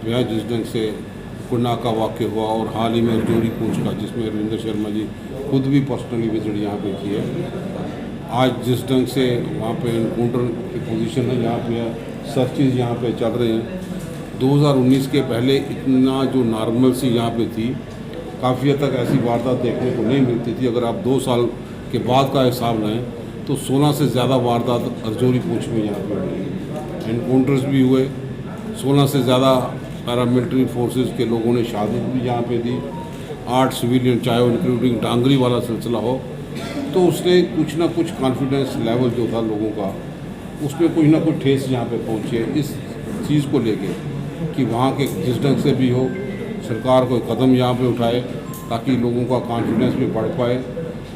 जो है जिस ढंग से कुन्ना का वाक़या हुआ और हाल ही में जोरी पूंछ का, जिसमें रविंद्र शर्मा जी खुद भी पर्सनली विजिट यहाँ पे की है। आज जिस ढंग से वहाँ पे इनकाउंटर की पोजीशन है, यहाँ पे सर्चेज यहाँ पे चल रहे हैं। 2019 के पहले इतना जो नॉर्मल सी यहाँ पे थी, काफ़ी हद तक ऐसी वारदात देखने को नहीं मिलती थी। अगर आप 2 साल के बाद का हिसाब लें तो 16 से ज़्यादा वारदात रजौरी पूंछ में यहाँ पे हुई। इनकाउंटर्स भी हुए, 16 से ज़्यादा पैरामिलिट्री फोर्सेस के लोगों ने शहादत भी यहाँ पे दी। 8 सिविलियन, चाहे इंक्लूडिंग डांगरी वाला सिलसिला हो, तो उसने कुछ ना कुछ कॉन्फिडेंस लेवल जो था लोगों का, उसमें कुछ ना कुछ ठेस यहाँ पे पहुँची है। इस चीज़ को लेके कि वहाँ के जिस ढंग से भी हो, सरकार कोई कदम यहाँ पे उठाए ताकि लोगों का कॉन्फिडेंस भी बढ़ पाए।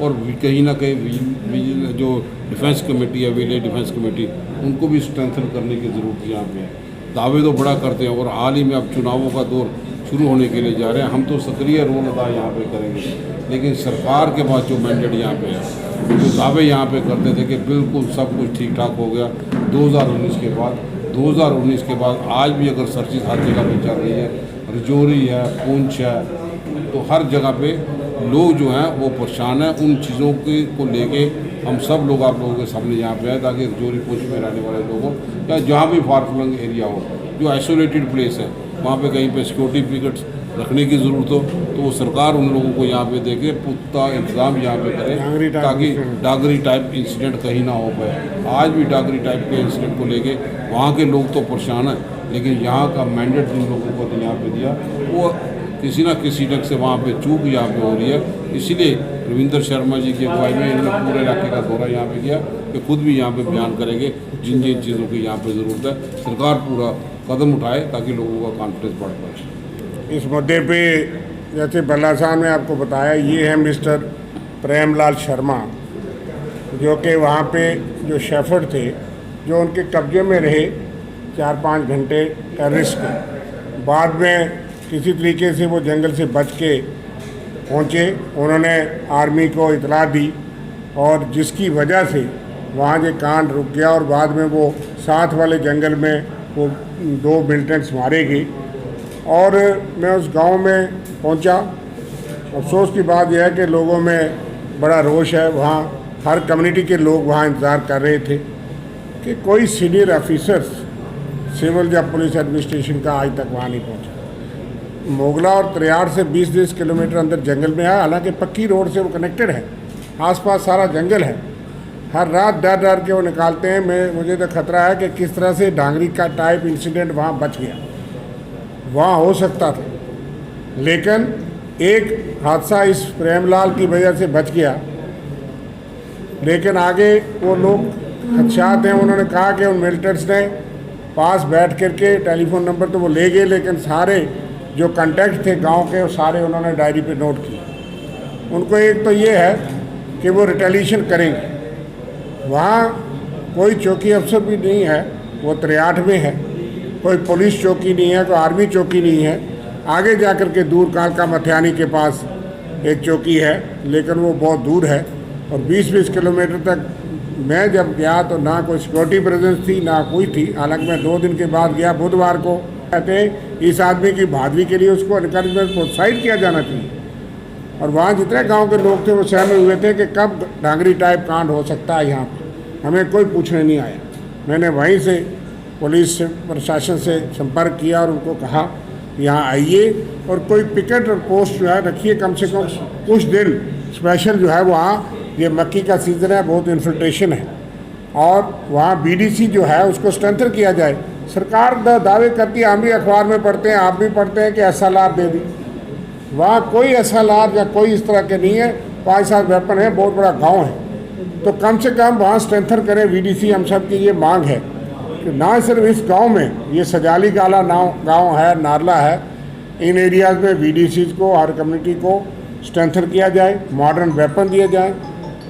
और कहीं ना कहीं जो डिफेंस कमेटी है, विलेज डिफेंस कमेटी, उनको भी स्ट्रेंथन करने की ज़रूरत यहाँ पे है। दावे तो बड़ा करते हैं और हाल ही में अब चुनावों का दौर शुरू होने के लिए जा रहे हैं। हम तो सक्रिय रोल अदा यहाँ पे करेंगे, लेकिन सरकार के पास जो मैंडेट यहाँ पे है, जो दावे यहाँ पे करते थे कि बिल्कुल सब कुछ ठीक ठाक हो गया 2019 के बाद आज भी अगर सर्चिस हर जगह पे चल रही है, रजौरी है, पूंछ है, तो हर जगह पे लोग जो हैं वो परेशान हैं। उन चीज़ों को लेके हम सब लोग आप लोगों के सामने यहाँ पे आए ताकि रजौरी पूंछ में रहने वाले लोगों या जहाँ भी फार फ्लंग एरिया हो, जो आइसोलेटेड प्लेस है, वहाँ पे कहीं पे सिक्योरिटी पिकेट्स रखने की ज़रूरत हो तो वो सरकार उन लोगों को यहाँ पे देखे, पुख्ता इंतजाम यहाँ पे करे ताकि डागरी टाइप इंसिडेंट कहीं ना हो पाए। आज भी डागरी टाइप के इंसिडेंट को लेके वहाँ के लोग तो परेशान हैं, लेकिन यहाँ का मैंडेट जिन लोगों को यहाँ पे दिया वो किसी न किसी ढंग से वहाँ पे चूक यहाँ पे हो रही है। इसीलिए रविंद्र शर्मा जी की अगुवाई में इन्होंने पूरे इलाके का दौरा यहाँ पे किया कि खुद भी यहाँ पे बयान करेंगे जिन जिन चीज़ों की यहाँ पे ज़रूरत है, सरकार पूरा कदम उठाए ताकि लोगों का कॉन्फिडेंस बढ़ पाए। इस मुद्दे पे जैसे बल्ला साहब ने आपको बताया, ये है मिस्टर प्रेमलाल शर्मा, जो कि वहाँ पे जो शेफर्ड थे, जो उनके कब्जे में रहे 4-5 घंटे टेररिस्ट के बाद में किसी तरीके से वो जंगल से बच के पहुँचे। उन्होंने आर्मी को इतला दी और जिसकी वजह से वहाँ जो कांड रुक गया और बाद में वो साथ वाले जंगल में वो 2 मिलिटेंट्स मारे गए। और मैं उस गांव में पहुंचा। अफसोस की बात यह है कि लोगों में बड़ा रोष है। वहाँ हर कम्युनिटी के लोग वहाँ इंतज़ार कर रहे थे कि कोई सीनियर ऑफिसर्स सिविल या पुलिस एडमिनिस्ट्रेशन का आज तक वहाँ नहीं पहुँचा। मोगला और त्रियाड़ से 20-20 किलोमीटर अंदर जंगल में है, हालांकि पक्की रोड से वो कनेक्टेड है, आसपास सारा जंगल है। हर रात डर डर के वो निकालते हैं। मुझे तो खतरा है कि किस तरह से डांगरी का टाइप इंसिडेंट वहाँ बच गया, वहाँ हो सकता था, लेकिन एक हादसा इस प्रेमलाल की वजह से बच गया। लेकिन आगे वो लोग खदशात हैं। उन्होंने कहा कि उन मिलिटेंट्स ने पास बैठ करके टेलीफोन नंबर तो वो ले गए, लेकिन सारे जो कांटेक्ट थे गांव के, वो सारे उन्होंने डायरी पे नोट किए। उनको एक तो ये है कि वो रिटेलिएशन करेंगे। वहाँ कोई चौकी अफसर भी नहीं है, वो त्रियाठ में है, कोई पुलिस चौकी नहीं है, कोई आर्मी चौकी नहीं है। आगे जाकर के दूर कालका मथियानी के पास एक चौकी है, लेकिन वो बहुत दूर है। और 20-20 किलोमीटर तक मैं जब गया तो ना कोई सिक्योरिटी प्रेजेंस थी, ना कोई थी। हालांकि मैं 2 दिन के बाद गया, बुधवार को। कहते हैं इस आदमी की बहादुरी के लिए उसको एनकरेजमेंट प्रोत्साहित किया जाना चाहिए। और वहाँ जितने गांव के लोग थे वो सहमे हुए थे कि कब डांगरी टाइप कांड हो सकता है यहाँ पे। हमें कोई पूछने नहीं आया। मैंने वहीं से पुलिस प्रशासन से संपर्क किया और उनको कहा यहाँ आइए और कोई पिकेट और पोस्ट जो है रखिए, कम से कम कुछ दिन स्पेशल जो है वहाँ, ये मक्की का सीज़न है, बहुत इन्फिल्ट्रेशन है, और वहाँ बीडीसी जो है उसको स्ट्रेंथन किया जाए। सरकार दावे करती है, हम भी अखबार में पढ़ते हैं, आप भी पढ़ते हैं कि SLR दे दी। वहाँ कोई SLR या कोई इस तरह के नहीं है। 5-7 वेपन है, बहुत बड़ा गांव है, तो कम से कम वहाँ स्ट्रेंथन करें बीडीसी। हम सब की ये मांग है कि ना सिर्फ इस गांव में, ये सजाली काला गांव है, नारला है, इन एरियाज़ में बीडीसीज को, हर कम्युनिटी को स्ट्रेंथन किया जाए, मॉडर्न वेपन दिए जाए,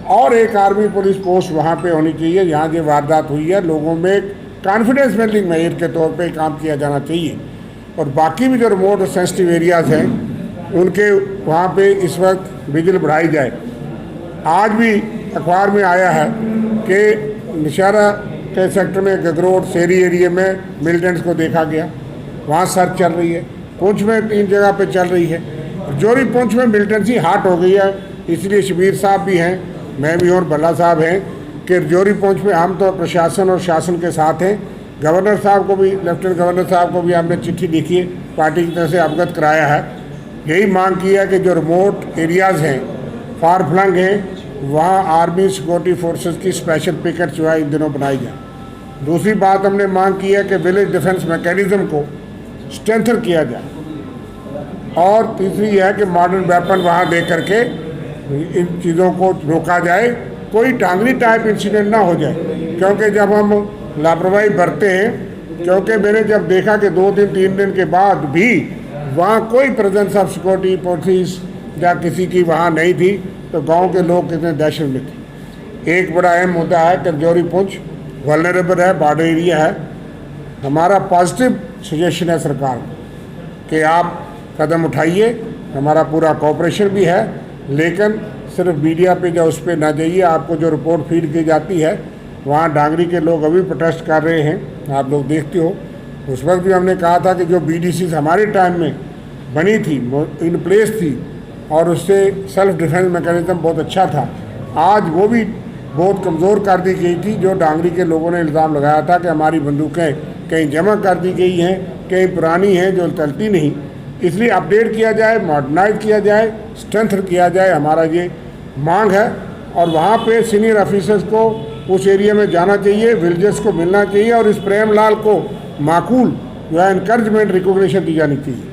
और एक आर्मी पुलिस पोस्ट वहाँ पे होनी चाहिए। यहाँ जो वारदात हुई है, लोगों में कॉन्फिडेंस बिल्डिंग मेजर के तौर पे काम किया जाना चाहिए। और बाकी भी जो रिमोट और सेंसिटिव एरियाज़ हैं, उनके वहाँ पे इस वक्त विजिल बढ़ाई जाए। आज भी अखबार में आया है कि निशारा के सेक्टर में गगरोट शेरी एरिया में मिलिटेंट्स को देखा गया। वहाँ सर्च चल रही है। पुंछ में 3 जगह पे चल रही है। जोरी पुंछ में मिलिटेंसी हार्ट हो गई है, इसलिए शबीर साहब भी हैं, मैं भी और भल्ला साहब हैं कि जोरी पुंछ में हम तो प्रशासन और शासन के साथ हैं। गवर्नर साहब को भी, लेफ्टिनेंट गवर्नर साहब को भी हमने चिट्ठी लिखी है, पार्टी की तरफ से अवगत कराया है। यही मांग की है कि जो रिमोट एरियाज़ हैं, फार फ्लंग हैं, वहाँ आर्मी सिक्योरिटी फोर्सेस की स्पेशल पिकेट जो है इन दिनों बनाई जाए। दूसरी बात हमने मांग की है कि विलेज डिफेंस मैकेनिज्म को स्ट्रेंथन किया जाए। और तीसरी है कि मॉडर्न वेपन वहाँ दे करके इन चीज़ों को रोका जाए, कोई टांगरी टाइप इंसिडेंट ना हो जाए। क्योंकि जब हम लापरवाही बरतते हैं, क्योंकि मैंने जब देखा कि 2 दिन 3 दिन के बाद भी वहाँ कोई प्रेजेंस ऑफ सिक्योरिटी फोर्सेस या किसी की वहाँ नहीं थी, तो गांव के लोग कितने दहशत में थे। एक बड़ा अहम मुद्दा है कि जोरी पुंछ वल्नरेबल है, बॉर्डर एरिया है। हमारा पॉजिटिव सजेशन है सरकार को कि आप कदम उठाइए, हमारा पूरा कोऑपरेशन भी है, लेकिन सिर्फ मीडिया पे जो उस पर ना जाइए। आपको जो रिपोर्ट फीड की जाती है, वहाँ डांगरी के लोग अभी प्रोटेस्ट कर रहे हैं, आप लोग देखते हो। उस वक्त भी हमने कहा था कि जो BDCs हमारे टाइम में बनी थी, इन प्लेस थी, और उससे सेल्फ डिफेंस मैकेनिज्म बहुत अच्छा था। आज वो भी बहुत कमज़ोर कर दी गई थी। जो डांगरी के लोगों ने इल्ज़ाम लगाया था कि हमारी बंदूकें कहीं जमा कर दी गई हैं, कहीं पुरानी हैं जो चलती नहीं, इसलिए अपडेट किया जाए, मॉडर्नाइज किया जाए, स्ट्रेंथ किया जाए, हमारा ये मांग है। और वहाँ पे सीनियर ऑफिसर्स को उस एरिया में जाना चाहिए, विलेजर्स को मिलना चाहिए, और इस प्रेम लाल को माकूल जो है इनकरेजमेंट रिकॉग्निशन दी जानी चाहिए।